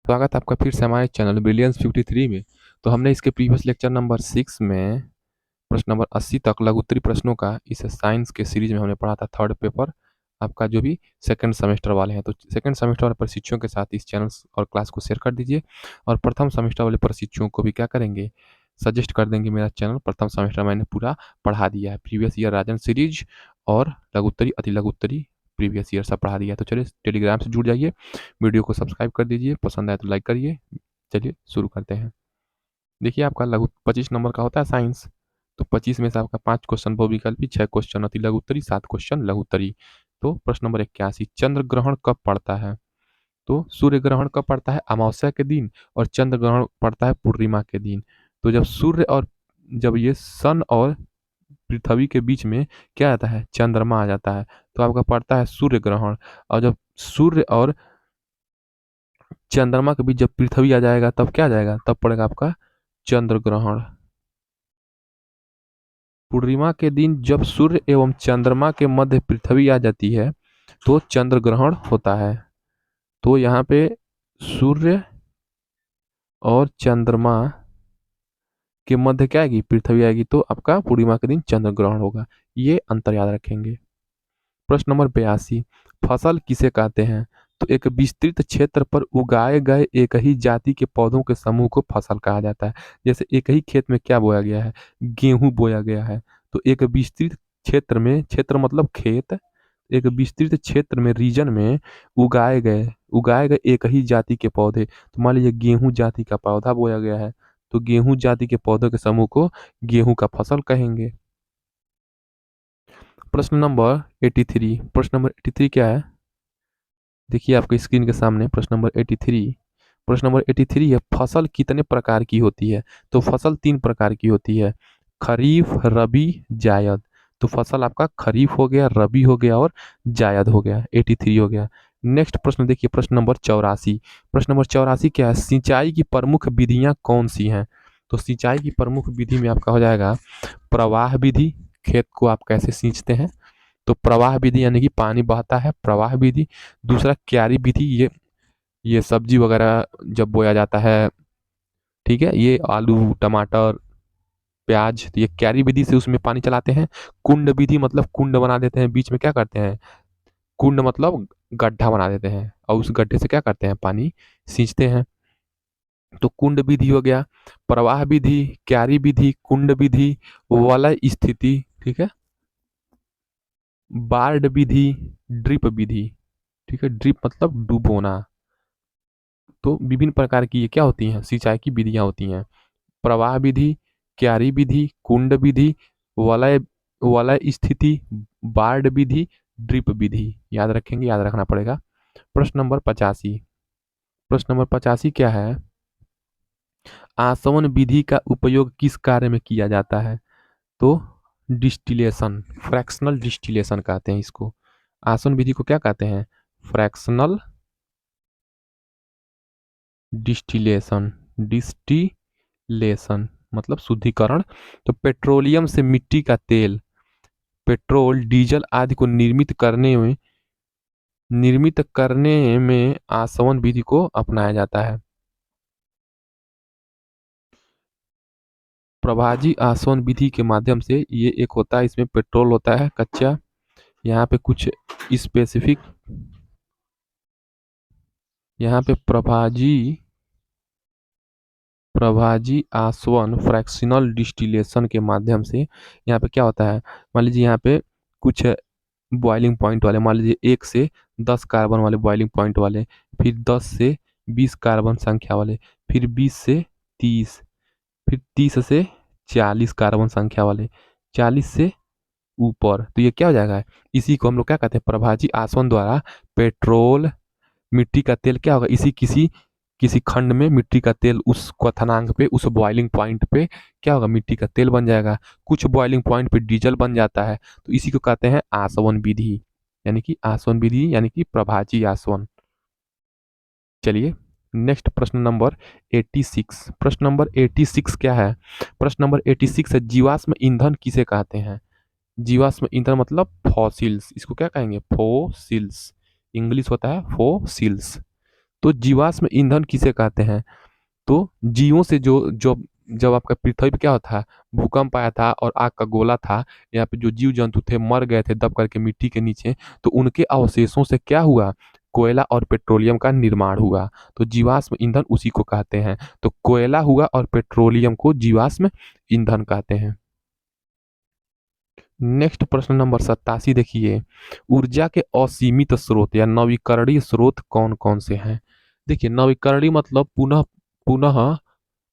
स्वागत है आपका फिर से हमारे चैनल ब्रिलियंस 53 में। तो हमने इसके प्रीवियस लेक्चर नंबर 6 में प्रश्न नंबर 80 तक लघुत्तरी प्रश्नों का इस साइंस के सीरीज में हमने पढ़ा था थर्ड पेपर आपका जो भी सेकंड सेमेस्टर वाले हैं। तो सेकंड सेमेस्टर वाले प्रशिक्षुओं के साथ इस चैनल और क्लास को शेयर कर दीजिए और प्रथम सेमेस्टर वाले प्रशिक्षुओं को भी क्या करेंगे, सजेस्ट कर देंगे। मेरा चैनल प्रथम सेमेस्टर मैंने पूरा पढ़ा दिया है, प्रीवियस ईयर राजन सीरीज और लघुत्तरी अति लघुत्तरी प्रीवियस ईयर सब पढ़ा दिया है। तो चलिए टेलीग्राम से जुड़ जाइए, वीडियो को सब्सक्राइब कर दीजिए, पसंद आए तो लाइक करिए। चलिए शुरू करते हैं। देखिए आपका लघु 25 नंबर का होता है साइंस। तो 25 में से आपका 5 क्वेश्चन बहुविकल्पी, 6 क्वेश्चन अति लघुत्तरी, 7 क्वेश्चन लघुत्तरी। तो प्रश्न नंबर 81, चंद्र ग्रहण कब पड़ता है? तो सूर्य ग्रहण कब पड़ता है? अमावस्या के दिन, और चंद्र ग्रहण पड़ता है पूर्णिमा के दिन। तो जब ये सन और पृथ्वी के बीच में क्या आता है, चंद्रमा आ जाता है, तो आपका पड़ता है सूर्य ग्रहण। और जब सूर्य और चंद्रमा के बीच जब पृथ्वी आ जाएगा तब क्या आ जाएगा, तब पड़ेगा आपका चंद्र ग्रहण। पूर्णिमा के दिन जब सूर्य एवं चंद्रमा के मध्य पृथ्वी आ जाती है तो चंद्र ग्रहण होता है। तो यहाँ पे सूर्य और चंद्रमा के मध्य क्या आएगी, पृथ्वी आएगी, तो आपका पूर्णिमा के दिन चंद्र ग्रहण होगा। ये अंतर याद रखेंगे। प्रश्न नंबर 82, फसल किसे कहते हैं? तो एक विस्तृत क्षेत्र पर उगाए गए एक ही जाति के पौधों के समूह को फसल कहा जाता है। जैसे एक ही खेत में क्या बोया गया है, गेहूं बोया गया है। तो एक विस्तृत क्षेत्र में, क्षेत्र मतलब खेत, एक विस्तृत क्षेत्र में, रीजन में उगाए गए एक ही जाति के पौधे। तो मान लीजिए गेहूं जाति का पौधा बोया गया है, तो गेहूं जाति के पौधों के समूह को गेहूं का फसल कहेंगे। प्रश्न नंबर 83, प्रश्न नंबर 83 क्या है? देखिए आपके स्क्रीन के सामने प्रश्न नंबर 83। प्रश्न नंबर 83 है, फसल कितने प्रकार की होती है? तो फसल 3 प्रकार की होती है, खरीफ, रबी, जायद। तो फसल आपका खरीफ हो गया, रबी हो गया और जायद हो गया। 83 हो गया। नेक्स्ट प्रश्न देखिए, प्रश्न नंबर 84। प्रश्न नंबर 84 क्या है, सिंचाई की प्रमुख विधियां कौन सी हैं? तो सिंचाई की प्रमुख विधि में आपका हो जाएगा प्रवाह विधि, खेत को आप कैसे सींचते हैं, तो प्रवाह विधि यानी कि पानी बहता है, प्रवाह विधि। दूसरा क्यारी विधि, ये सब्जी वगैरह जब बोया जाता है, ठीक है, ये आलू, टमाटर, प्याज, तो ये क्यारी विधि से उसमें पानी चलाते हैं। कुंड विधि मतलब कुंड बना देते हैं, बीच में क्या करते हैं, कुंड मतलब गड्ढा बना देते हैं और उस गड्ढे से क्या करते हैं, पानी सींचते हैं। तो कुंड विधि हो गया, प्रवाह विधि, क्यारी विधि, कुंड विधि, वलय स्थिति, ठीक है, बार्ड विधि, ड्रिप विधि, ठीक है, ड्रिप मतलब डुबोना। तो विभिन्न प्रकार की ये क्या होती हैं, सिंचाई की विधियां होती हैं, प्रवाह विधि, क्यारी विधि, कुंड विधि, वलय वलय स्थिति, बार्ड विधि, ड्रिप विधि। याद रखेंगे, याद रखना पड़ेगा। प्रश्न नंबर 85। प्रश्न नंबर 85 क्या है, आसवन विधि का उपयोग किस कार्य में किया जाता है? तो डिस्टिलेशन, फ्रैक्शनल डिस्टिलेशन कहते हैं इसको। आसवन विधि को क्या कहते हैं, फ्रैक्शनल डिस्टिलेशन। डिस्टिलेशन मतलब शुद्धिकरण। तो पेट्रोलियम से मिट्टी का तेल, पेट्रोल, डीजल आदि को निर्मित करने में आसवन विधि को अपनाया जाता है। प्रभाजी आसवन विधि के माध्यम से ये एक होता है, इसमें पेट्रोल होता है कच्चा, यहाँ पे कुछ स्पेसिफिक, यहाँ पे प्रभाजी आसवन फ्रैक्शनल डिस्टिलेशन के माध्यम से यहाँ पे क्या होता है, मान लीजिए यहाँ पे कुछ बॉइलिंग पॉइंट वाले, मान लीजिए 1 से 10 कार्बन वाले बॉइलिंग पॉइंट वाले, फिर 10 से 20 कार्बन संख्या वाले, फिर 20 से 30, फिर 30 से 40 कार्बन संख्या वाले, 40 से ऊपर। तो ये क्या हो जाएगा, इसी को हम लोग क्या कहते हैं, प्रभाजी आसवन द्वारा पेट्रोल, मिट्टी का तेल क्या होगा, इसी किसी किसी खंड में मिट्टी का तेल उस क्वथनांक पे, उस बॉइलिंग पॉइंट पे क्या होगा, मिट्टी का तेल बन जाएगा। कुछ बॉइलिंग पॉइंट पे डीजल बन जाता है, तो इसी को कहते हैं आसवन विधि, यानी कि आसवन विधि यानी कि प्रभाजी आसवन। चलिए नेक्स्ट प्रश्न नंबर 86। प्रश्न नंबर 86 क्या है, प्रश्न नंबर 86 है, जीवाश्म ईंधन किसे कहते हैं? जीवाश्म ईंधन मतलब फॉसिल्स, इसको क्या कहेंगे, फोसिल्स, इंग्लिश होता है फोसिल्स। तो जीवाश्म ईंधन किसे कहते हैं? तो जीवों से जो जो जब आपका पृथ्वी पे क्या होता है, भूकंप आया था और आग का गोला था, यहाँ पे जो जीव जंतु थे मर गए थे दब करके मिट्टी के नीचे, तो उनके अवशेषों से क्या हुआ, कोयला और पेट्रोलियम का निर्माण हुआ। तो जीवाश्म ईंधन उसी को कहते हैं। तो कोयला हुआ और पेट्रोलियम को जीवाश्म ईंधन कहते हैं। नेक्स्ट प्रश्न नंबर 87 देखिए, ऊर्जा के असीमित स्रोत या नवीकरणीय स्रोत कौन कौन से हैं? देखिए, नवीकरणीय मतलब पुनः पुनः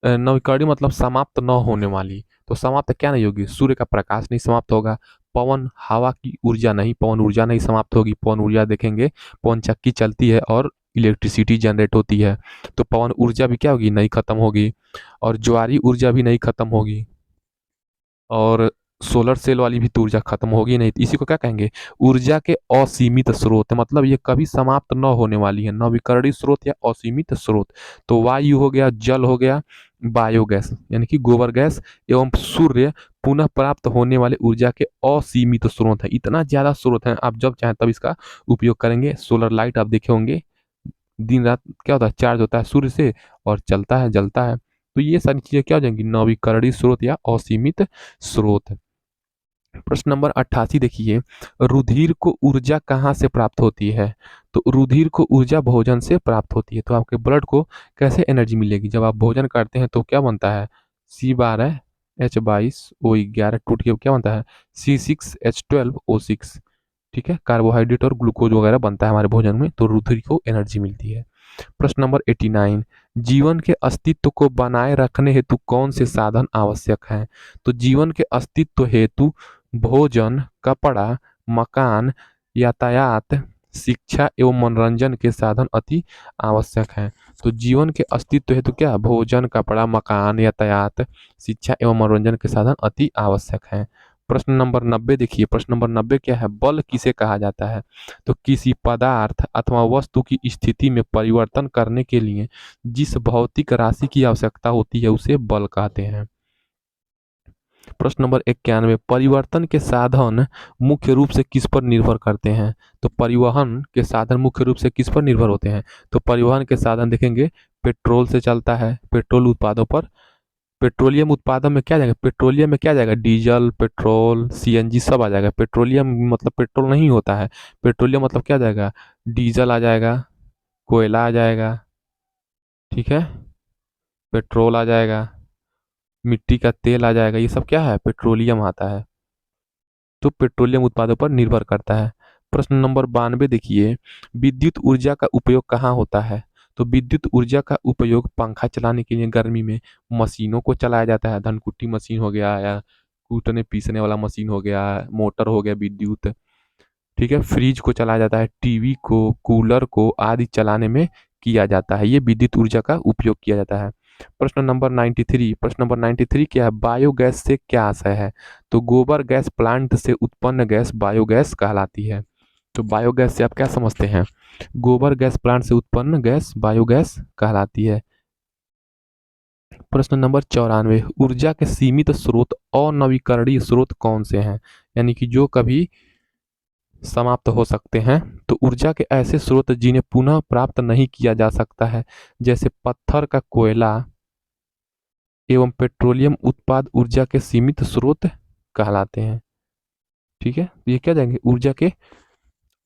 नवीकरणीय मतलब समाप्त न होने वाली। तो समाप्त क्या नहीं होगी? सूर्य का प्रकाश नहीं समाप्त होगा, पवन हवा की ऊर्जा नहीं, पवन ऊर्जा नहीं समाप्त होगी। पवन ऊर्जा देखेंगे, पवन चक्की चलती है और इलेक्ट्रिसिटी जनरेट होती है, तो पवन ऊर्जा भी क्या होगी? नहीं खत्म होगी। और ज्वारी ऊर्जा भी नहीं खत्म होगी, और सोलर सेल वाली भी तो ऊर्जा खत्म होगी नहीं। तो इसी को क्या कहेंगे? ऊर्जा के असीमित स्रोत, मतलब ये कभी समाप्त न होने वाली है, नवीकरणीय स्रोत या असीमित स्रोत। तो वायु हो गया, जल हो गया, बायोगैस यानी कि गोबर गैस एवं सूर्य पुनः प्राप्त होने वाले ऊर्जा के असीमित स्रोत है। इतना ज्यादा स्रोत है, आप जब चाहें तब इसका उपयोग करेंगे। सोलर लाइट आप देखे होंगे, दिन रात क्या होता है, चार्ज होता है सूर्य से और चलता है, जलता है। तो ये सारी चीजें क्या हो जाएंगी? नवीकरणीय स्रोत या असीमित स्रोत। प्रश्न नंबर 88 देखिए, रुधिर को ऊर्जा कहाँ से प्राप्त होती है? तो रुधिर को ऊर्जा भोजन से प्राप्त होती है। तो आपके ब्लड को कैसे एनर्जी मिलेगी? जब आप भोजन करते हैं तो क्या बनता है? C12H22O11 टूट के क्या बनता है? C6H12O6। ठीक है, कार्बोहाइड्रेट और ग्लूकोज वगैरह बनता है हमारे भोजन में, तो रुधिर को एनर्जी मिलती है। प्रश्न नंबर 89, जीवन के अस्तित्व को बनाए रखने हेतु कौन से साधन आवश्यक हैं? तो जीवन के अस्तित्व हेतु भोजन, कपड़ा, मकान, यातायात, शिक्षा एवं मनोरंजन के साधन अति आवश्यक हैं। तो जीवन के अस्तित्व हेतु क्या? भोजन, कपड़ा, मकान, यातायात, शिक्षा एवं मनोरंजन के साधन अति आवश्यक हैं। प्रश्न नंबर 90 देखिए, प्रश्न नंबर 90 क्या है? बल किसे कहा जाता है? तो किसी पदार्थ अथवा वस्तु की स्थिति में परिवर्तन करने के लिए जिस भौतिक राशि की आवश्यकता होती है उसे बल कहते हैं। प्रश्न नंबर 91, परिवर्तन के साधन मुख्य रूप से किस पर निर्भर करते हैं? तो परिवहन के साधन मुख्य रूप से किस पर निर्भर होते हैं? तो परिवहन के साधन देखेंगे, पेट्रोल से चलता है, पेट्रोल उत्पादों पर। पेट्रोलियम उत्पादन में क्या जाएगा? पेट्रोलियम में क्या जाएगा? डीजल, पेट्रोल, सीएनजी सब आ जाएगा। पेट्रोलियम मतलब पेट्रोल नहीं होता है, पेट्रोलियम मतलब क्या जाएगा? डीजल आ जाएगा, कोयला आ जाएगा, ठीक है, पेट्रोल आ जाएगा, मिट्टी का तेल आ जाएगा, ये सब क्या है? पेट्रोलियम आता है। तो पेट्रोलियम उत्पादों पर निर्भर करता है। प्रश्न नंबर 92 देखिए, विद्युत ऊर्जा का उपयोग कहाँ होता है? तो विद्युत ऊर्जा का उपयोग पंखा चलाने के लिए गर्मी में, मशीनों को चलाया जाता है, धनकुट्टी मशीन हो गया या कूटने पीसने वाला मशीन हो गया, मोटर हो गया विद्युत, ठीक है, फ्रिज को चलाया जाता है, टीवी को, कूलर को आदि चलाने में किया जाता है। ये विद्युत ऊर्जा का उपयोग किया जाता है। प्रश्न नंबर 93, प्रश्न नंबर 93 क्या है? बायोगैस से क्या आशय है? तो गोबर गैस प्लांट से उत्पन्न गैस बायोगैस कहलाती है। तो बायोगैस से आप क्या समझते हैं? गोबर गैस प्लांट से उत्पन्न गैस बायोगैस कहलाती है। प्रश्न नंबर 94, ऊर्जा के सीमित स्रोत और नवीकरणीय स्रोत कौन से हैं? यानी कि जो कभी समाप्त हो सकते हैं। तो ऊर्जा के ऐसे स्रोत जिन्हें पुनः प्राप्त नहीं किया जा सकता है, जैसे पत्थर का कोयला एवं पेट्रोलियम उत्पाद ऊर्जा के सीमित स्रोत कहलाते हैं। ठीक है, तो ये क्या जाएंगे? ऊर्जा के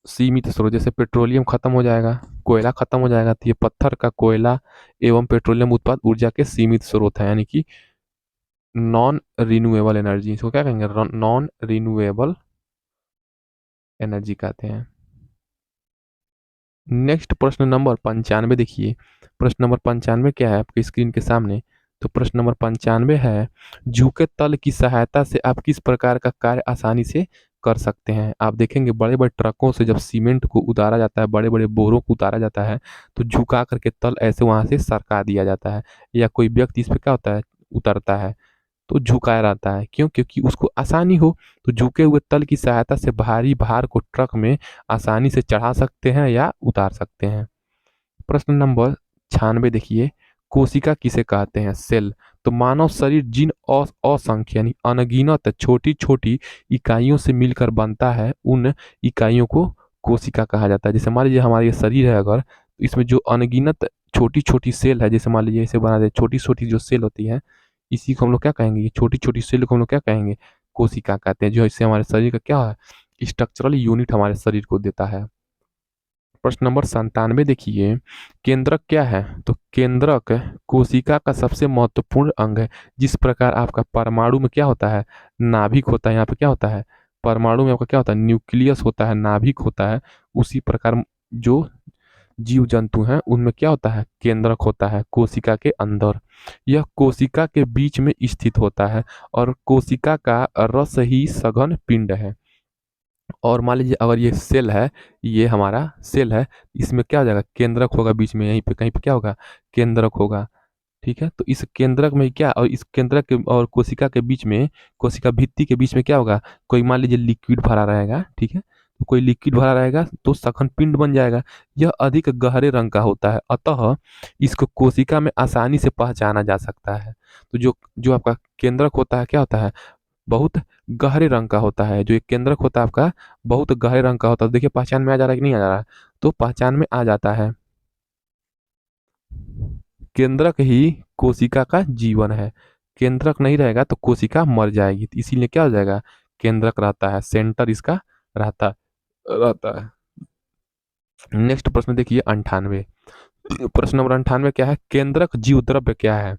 सीमित स्रोत, जैसे पेट्रोलियम खत्म हो जाएगा, कोयला खत्म हो जाएगा, तो ये पत्थर का कोयला एवं पेट्रोलियम उत्पाद ऊर्जा के सीमित स्रोत है, यानी कि नॉन रिन्यूएबल एनर्जी। इसको क्या कहेंगे? नॉन रिन्यूएबल एनर्जी कहते हैं। नेक्स्ट प्रश्न नंबर 95 देखिए, प्रश्न नंबर 95 क्या है आपके स्क्रीन के सामने? तो प्रश्न नंबर 95 है, झुके तल की सहायता से आप किस प्रकार का कार्य आसानी से कर सकते हैं? आप देखेंगे बड़े बड़े ट्रकों से जब सीमेंट को उतारा जाता है, बड़े बड़े बोरों को उतारा जाता है, तो झुका करके तल ऐसे वहां से सरका दिया जाता है, या कोई व्यक्ति इस पे क्या होता है? उतरता है, तो झुकाया रहता है। क्यों? क्योंकि उसको आसानी हो। तो झुके हुए तल की सहायता से भारी भार को ट्रक में आसानी से चढ़ा सकते हैं या उतार सकते हैं। प्रश्न नंबर 96 देखिए, कोशिका किसे कहते हैं? सेल। तो मानव शरीर जिन असंख्य यानी अनगिनत छोटी छोटी इकाइयों से मिलकर बनता है, उन इकाइयों को कोशिका कहा जाता है। जैसे मान लीजिए हमारा ये शरीर है अगर, इसमें जो अनगिनत छोटी छोटी सेल है, जैसे मान लीजिए इसे बना दे, छोटी छोटी जो सेल होती है, इसी को हम लोग क्या कहेंगे, ये छोटी छोटी सेल को हम लोग क्या कहेंगे, कोशिका कहते हैं, जो इससे हमारे शरीर का क्या है, स्ट्रक्चरल यूनिट हमारे शरीर को देता है। प्रश्न नंबर 97 देखिए, केंद्रक क्या है? तो केंद्रक कोशिका का सबसे महत्वपूर्ण अंग है। जिस प्रकार आपका परमाणु में क्या होता है, नाभिक होता है, यहाँ पे क्या होता है, परमाणु में आपका क्या होता है, न्यूक्लियस होता है, नाभिक होता है, उसी प्रकार जो जीव जंतु हैं उनमें क्या होता है, केंद्रक होता है कोशिका के अंदर। यह कोशिका के बीच में स्थित होता है और कोशिका का रस ही सघन पिंड है। और मान लीजिए अगर ये सेल है, ये हमारा सेल है, इसमें क्या हो जाएगा, केंद्रक होगा बीच में, यहीं पे कहीं पे क्या होगा, केंद्रक होगा। ठीक है, तो इस केंद्रक में क्या, और इस केंद्रक के और कोशिका के बीच में, कोशिका भित्ति के बीच में क्या होगा, कोई मान लीजिए लिक्विड भरा रहेगा। ठीक है, तो कोई लिक्विड भरा रहेगा तो सघन पिंड बन जाएगा। यह अधिक गहरे रंग का होता है, अतः इसको कोशिका में आसानी से पहचाना जा सकता है। तो जो जो आपका केंद्रक होता है क्या होता है, बहुत गहरे रंग का होता है। जो एक केंद्रक होता है आपका, बहुत गहरे रंग का होता है। देखिए पहचान में आ जा रहा है कि नहीं आ जा रहा है, तो पहचान में आ जाता है। केंद्रक ही कोशिका का जीवन है। केंद्रक नहीं रहेगा तो कोशिका मर जाएगी, तो इसीलिए क्या हो जाएगा, केंद्रक रहता है, सेंटर इसका रहता रहता है। नेक्स्ट प्रश्न देखिए 98। प्रश्न नंबर 98 क्या है, केंद्रक जीव द्रव्य क्या है?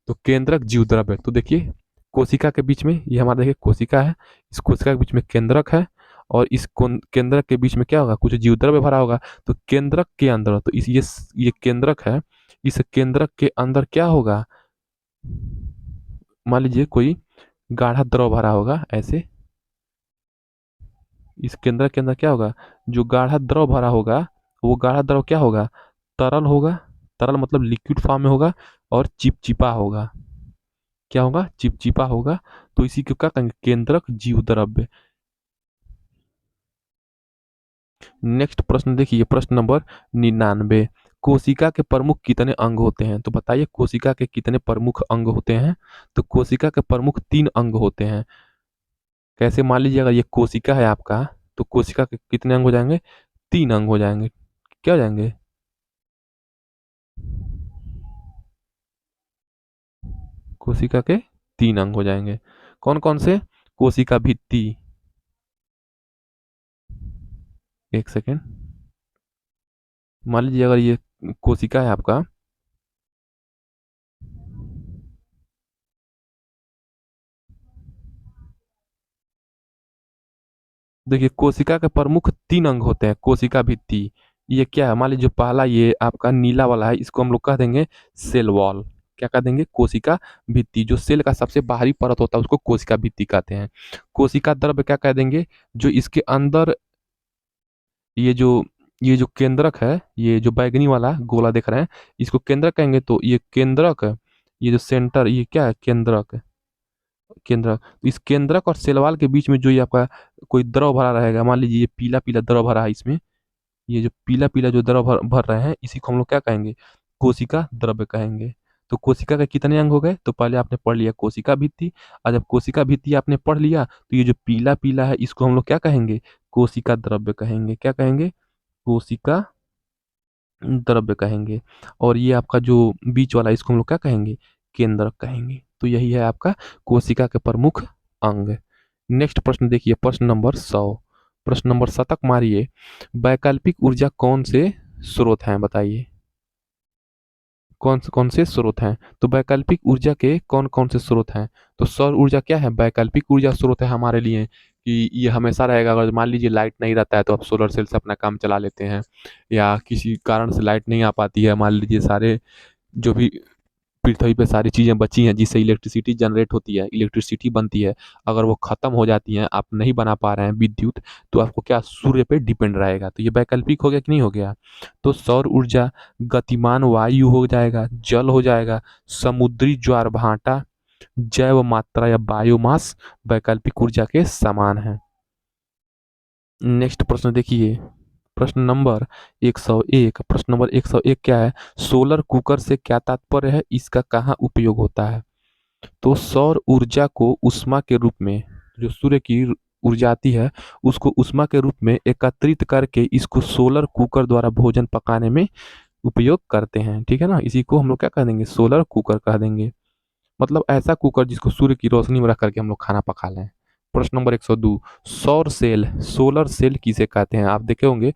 तो केंद्रक जीव द्रव्य, तो देखिए कोशिका के बीच में, ये हमारा देखिए कोशिका है, इस कोशिका के बीच में केंद्रक है, और इस केंद्रक के बीच में क्या होगा, कुछ जीव द्रव्य भरा होगा। तो केंद्रक के अंदर, तो इस ये केंद्रक है, इस केंद्रक के अंदर क्या होगा, मान लीजिए कोई गाढ़ा द्रव भरा होगा ऐसे, इस केंद्रक के अंदर क्या होगा, जो गाढ़ा द्रव भरा होगा, वो गाढ़ा द्रव क्या होगा, तरल होगा। तरल मतलब लिक्विड फॉर्म में होगा, और चिपचिपा होगा। क्या होगा, चिपचिपा होगा। तो इसी को क्या कहेंगे, केंद्रक जीव द्रव्य। नेक्स्ट प्रश्न देखिए, प्रश्न नंबर 99। कोशिका के प्रमुख कितने अंग होते हैं? तो बताइए कोशिका के कितने प्रमुख अंग होते हैं? तो कोशिका के प्रमुख 3 अंग होते हैं। कैसे, मान लीजिए अगर ये कोशिका है आपका, तो कोशिका के कितने अंग हो जाएंगे, 3 अंग हो जाएंगे। क्या हो जाएंगे, कोशिका के 3 अंग हो जाएंगे। कौन कौन से, कोशिका भित्ति, एक सेकेंड, मान लीजिए अगर ये कोशिका है आपका, देखिए कोशिका के प्रमुख 3 अंग होते हैं, कोशिका भित्ति। ये क्या है, मान लीजिए जो पहला ये आपका नीला वाला है, इसको हम लोग कह देंगे सेल वॉल। क्या कह देंगे, कोशिका भित्ति। जो सेल का सबसे बाहरी परत होता है उसको कोशिका भित्ति कहते हैं। कोशिका द्रव्य क्या कह देंगे, जो इसके अंदर ये जो ये जो केंद्रक है, ये जो बैगनी वाला गोला देख रहे हैं, इसको केंद्रक कहेंगे। तो ये केंद्रक, ये जो सेंटर, ये क्या है, केंद्रक। केंद्रक, तो इस केंद्रक और सेलवाल के बीच में जो ये आपका कोई द्रव भरा रहेगा, मान लीजिए ये पीला पीला द्रव भरा है इसमें, ये जो पीला पीला जो द्रव भर रहे हैं, इसी को हम लोग क्या कहेंगे, कोशिका द्रव्य कहेंगे। तो कोशिका के कितने अंग हो गए, तो पहले आपने पढ़ लिया कोशिका भित्ति, और जब कोशिका भित्ति आपने पढ़ लिया, तो ये जो पीला पीला है इसको हम लोग क्या कहेंगे, कोशिका द्रव्य कहेंगे। क्या कहेंगे, कोशिका द्रव्य कहेंगे। और ये आपका जो बीच वाला, इसको हम लोग क्या कहेंगे, केंद्रक कहेंगे। तो यही है आपका कोशिका के प्रमुख अंग। नेक्स्ट प्रश्न देखिए, प्रश्न नंबर 100। प्रश्न नंबर 100 मारिए, वैकल्पिक ऊर्जा कौन से स्रोत हैं, बताइए कौन से स्रोत हैं? तो वैकल्पिक ऊर्जा के कौन कौन से स्रोत हैं? तो सौर ऊर्जा क्या है, वैकल्पिक ऊर्जा स्रोत है हमारे लिए, कि ये हमेशा रहेगा। अगर मान लीजिए लाइट नहीं रहता है तो आप सोलर सेल से अपना काम चला लेते हैं, या किसी कारण से लाइट नहीं आ पाती है, मान लीजिए सारे जो भी पृथ्वी पे सारी चीज़ें बची हैं जिससे इलेक्ट्रिसिटी जनरेट होती है, इलेक्ट्रिसिटी बनती है, अगर वो ख़त्म हो जाती हैं, आप नहीं बना पा रहे हैं विद्युत, तो आपको क्या, सूर्य पे डिपेंड रहेगा। तो ये वैकल्पिक हो गया कि नहीं हो गया? तो सौर ऊर्जा गतिमान वायु हो जाएगा, जल हो जाएगा, समुद्री ज्वार भाटा, जैव मात्रा या बायोमास वैकल्पिक ऊर्जा के समान है। नेक्स्ट प्रश्न देखिए, प्रश्न नंबर 101। प्रश्न नंबर 101 क्या है, सोलर कुकर से क्या तात्पर्य है, इसका कहाँ उपयोग होता है? तो सौर ऊर्जा को ऊष्मा के रूप में, जो सूर्य की ऊर्जा आती है उसको ऊष्मा के रूप में एकत्रित करके इसको सोलर कुकर द्वारा भोजन पकाने में उपयोग करते हैं। ठीक है ना, इसी को हम लोग क्या कह देंगे, सोलर कुकर कह देंगे। मतलब ऐसा कुकर जिसको सूर्य की रोशनी में रख करके हम लोग खाना पका लें। प्रश्न नंबर 102, सौर सेल, सोलर सेल किसे कहते हैं? आप देखे होंगे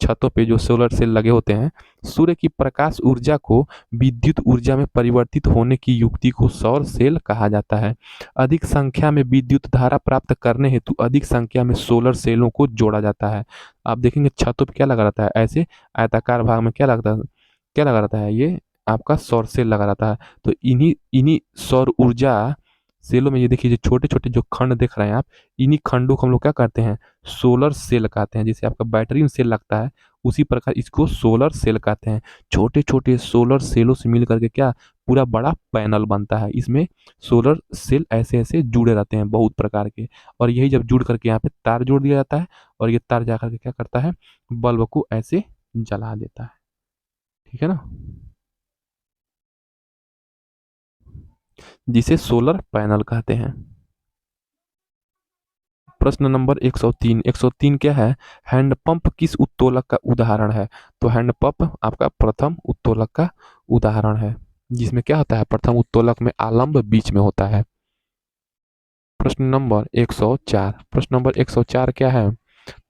छतों पे जो सोलर सेल लगे होते हैं, सूर्य की प्रकाश ऊर्जा को विद्युत ऊर्जा में परिवर्तित होने की युक्ति को सौर सेल कहा जाता है। अधिक संख्या में विद्युत धारा प्राप्त करने हेतु अधिक संख्या में सोलर सेलों को जोड़ा जाता है। आप देखेंगे छतों पे क्या लगा रहता है, ऐसे आयताकार भाग में क्या लगा रहता है, ये आपका सौर सेल लगा रहता है। तो इन्हीं इन्हीं सौर ऊर्जा सेलों में ये देखिए जो छोटे छोटे जो खंड देख रहे हैं आप, इन्हीं खंडों को हम लोग क्या करते हैं, सोलर सेल कहते हैं। जैसे आपका बैटरी में सेल लगता है, उसी प्रकार इसको सोलर सेल कहते हैं। छोटे छोटे सोलर सेलों से मिल करके क्या पूरा बड़ा पैनल बनता है। इसमें सोलर सेल ऐसे ऐसे जुड़े रहते हैं बहुत प्रकार के, और यही जब जुड़ करके यहाँ पे तार जोड़ दिया जाता है, और ये तार जा करके क्या करता है, बल्ब को ऐसे जला देता है। ठीक है ना, जिसे सोलर पैनल कहते हैं। प्रश्न नंबर 103, 103 क्या है, हैंडपंप किस उत्तोलक का उदाहरण है? तो हैंडपंप आपका प्रथम उत्तोलक का उदाहरण है, जिसमें क्या होता है, प्रथम उत्तोलक में आलंब बीच में होता है। प्रश्न नंबर 104, प्रश्न नंबर 104 क्या है,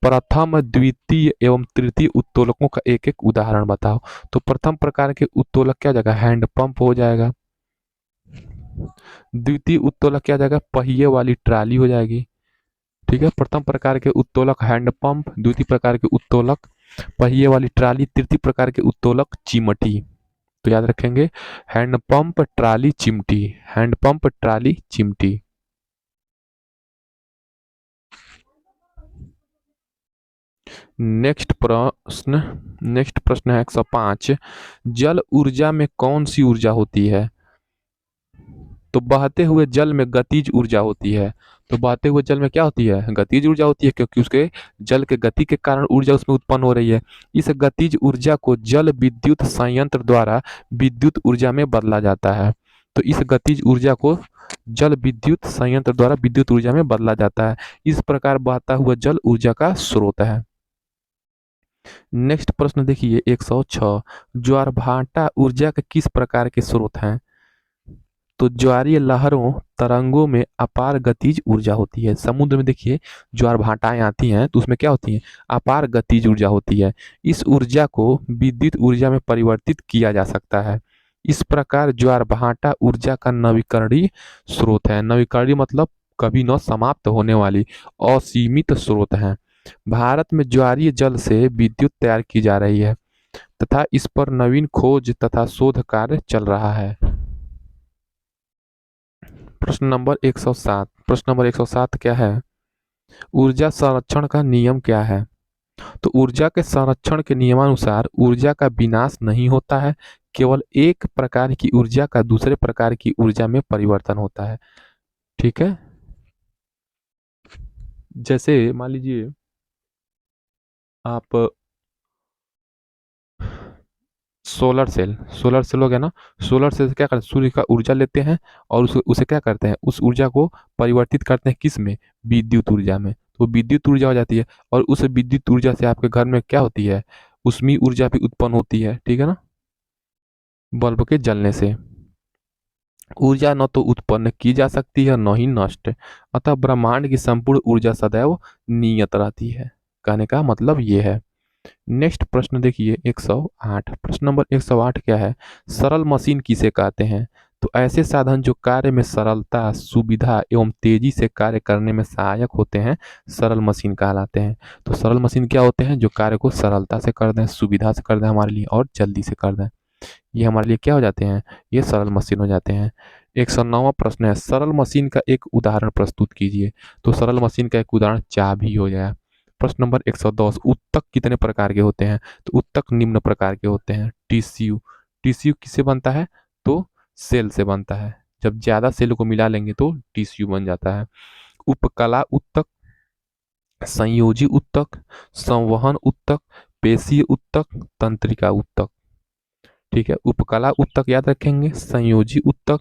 प्रथम द्वितीय एवं तृतीय उत्तोलकों का एक एक उदाहरण बताओ। तो प्रथम प्रकार के उत्तोलक क्या जाएगा, हैंडपंप हो जाएगा। द्वितीय उत्तोलक क्या जाएगा, पहिए वाली ट्राली हो जाएगी। ठीक है, प्रथम प्रकार के उत्तोलक हैंडपंप, द्वितीय प्रकार के उत्तोलक पहिए वाली ट्राली, तृतीय प्रकार के उत्तोलक चिमटी। तो याद रखेंगे, हैंडपंप, ट्राली, चिमटी, हैंडपंप, ट्राली, चिमटी। नेक्स्ट प्रश्न है 105, जल ऊर्जा में कौन सी ऊर्जा होती है? तो बहते हुए जल में गतिज ऊर्जा होती है। तो बहते हुए जल में क्या होती है, गतिज ऊर्जा होती है, क्योंकि उसके जल के गति के कारण ऊर्जा उसमें उत्पन्न हो रही है। इस गतिज ऊर्जा को जल विद्युत संयंत्र द्वारा विद्युत ऊर्जा में बदला जाता है। तो इस गतिज ऊर्जा को जल विद्युत संयंत्र द्वारा विद्युत ऊर्जा में बदला जाता है। इस प्रकार बहता हुआ जल ऊर्जा का स्रोत है। नेक्स्ट प्रश्न देखिए 106, ज्वारभाटा ऊर्जा के किस प्रकार के स्रोत हैं? तो ज्वारीय लहरों तरंगों में अपार गतिज ऊर्जा होती है। समुद्र में देखिए ज्वार भाटाएं आती हैं तो उसमें क्या होती है, अपार गतिज ऊर्जा होती है। इस ऊर्जा को विद्युत ऊर्जा में परिवर्तित किया जा सकता है। इस प्रकार ज्वार भाटा ऊर्जा का नवीकरणीय स्रोत है। नवीकरणीय मतलब कभी न समाप्त होने वाली असीमित स्रोत है। भारत में ज्वारीय जल से विद्युत तैयार की जा रही है तथा इस पर नवीन खोज तथा शोध कार्य चल रहा है। प्रश्न नंबर 107, प्रश्न नंबर 107 क्या है, ऊर्जा संरक्षण का नियम क्या है? तो ऊर्जा के संरक्षण के नियमानुसार ऊर्जा का विनाश नहीं होता है, केवल एक प्रकार की ऊर्जा का दूसरे प्रकार की ऊर्जा में परिवर्तन होता है। ठीक है, जैसे मान लीजिए आप सोलर सेल हो गया ना, सोलर सेल से क्या करते हैं, सूर्य का ऊर्जा लेते हैं और उसे उसे क्या करते हैं, उस ऊर्जा को परिवर्तित करते हैं किस में, विद्युत ऊर्जा में। तो विद्युत ऊर्जा हो जाती है, और उस विद्युत ऊर्जा से आपके घर में क्या होती है, उसमें ऊर्जा भी उत्पन्न होती है। ठीक है ना, बल्ब के जलने से। ऊर्जा न तो उत्पन्न की जा सकती है न ही नष्ट, अतः ब्रह्मांड की संपूर्ण ऊर्जा सदैव नियत रहती है। कहने का मतलब ये है। नेक्स्ट प्रश्न देखिए 108, प्रश्न नंबर 108 क्या है, सरल मशीन किसे कहते हैं? तो ऐसे साधन जो कार्य में सरलता, सुविधा एवं तेजी से कार्य करने में सहायक होते हैं, सरल मशीन कहलाते हैं। तो सरल मशीन क्या होते हैं, जो कार्य को सरलता से कर दें, सुविधा से कर दें हमारे लिए, और जल्दी से कर दें, ये हमारे लिए क्या हो जाते हैं, ये सरल मशीन हो जाते हैं। 109वां प्रश्न है, सरल मशीन का एक उदाहरण प्रस्तुत कीजिए। तो सरल मशीन का एक उदाहरण चाबी हो गया। प्रश्न नंबर 110, उत्तक कितने प्रकार के होते हैं? तो उत्तक निम्न प्रकार के होते हैं। टीसीयू, टीसीयू किससे बनता है, तो सेल से बनता है। जब ज्यादा सेल को मिला लेंगे तो टीसीयू बन जाता है। उपकला उत्तक, संयोजी उत्तक, संवहन उत्तक, पेशीय उत्तक, तंत्रिका उत्तक। ठीक है, उपकला उत्तक याद रखेंगे, संयोजी उत्तक,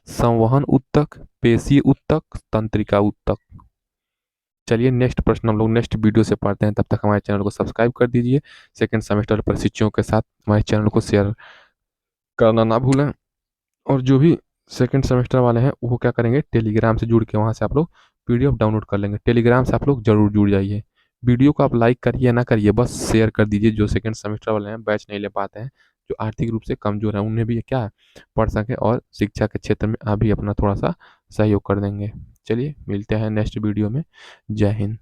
संवहन उत्तक, पेशीय उत्तक, तंत्रिका उत्तक। चलिए नेक्स्ट प्रश्न हम लोग नेक्स्ट वीडियो से पढ़ते हैं, तब तक हमारे चैनल को सब्सक्राइब कर दीजिए। सेकंड सेमेस्टर परिचितियों के साथ हमारे चैनल को शेयर करना ना भूलें। और जो भी सेकंड सेमेस्टर वाले हैं वो क्या करेंगे, टेलीग्राम से जुड़ के वहाँ से आप लोग पीडीएफ डाउनलोड कर लेंगे। टेलीग्राम से आप लोग जरूर जुड़ जाइए। वीडियो को आप लाइक करिए ना करिए, बस शेयर कर दीजिए। जो सेकंड सेमेस्टर वाले हैं बैच नहीं ले पाते हैं, जो आर्थिक रूप से कमजोर हैं, उन्हें भी क्या है पढ़ सके और शिक्षा के क्षेत्र में आप भी अपना थोड़ा सा सहयोग कर देंगे। चलिए मिलते हैं नेक्स्ट वीडियो में। जय हिंद।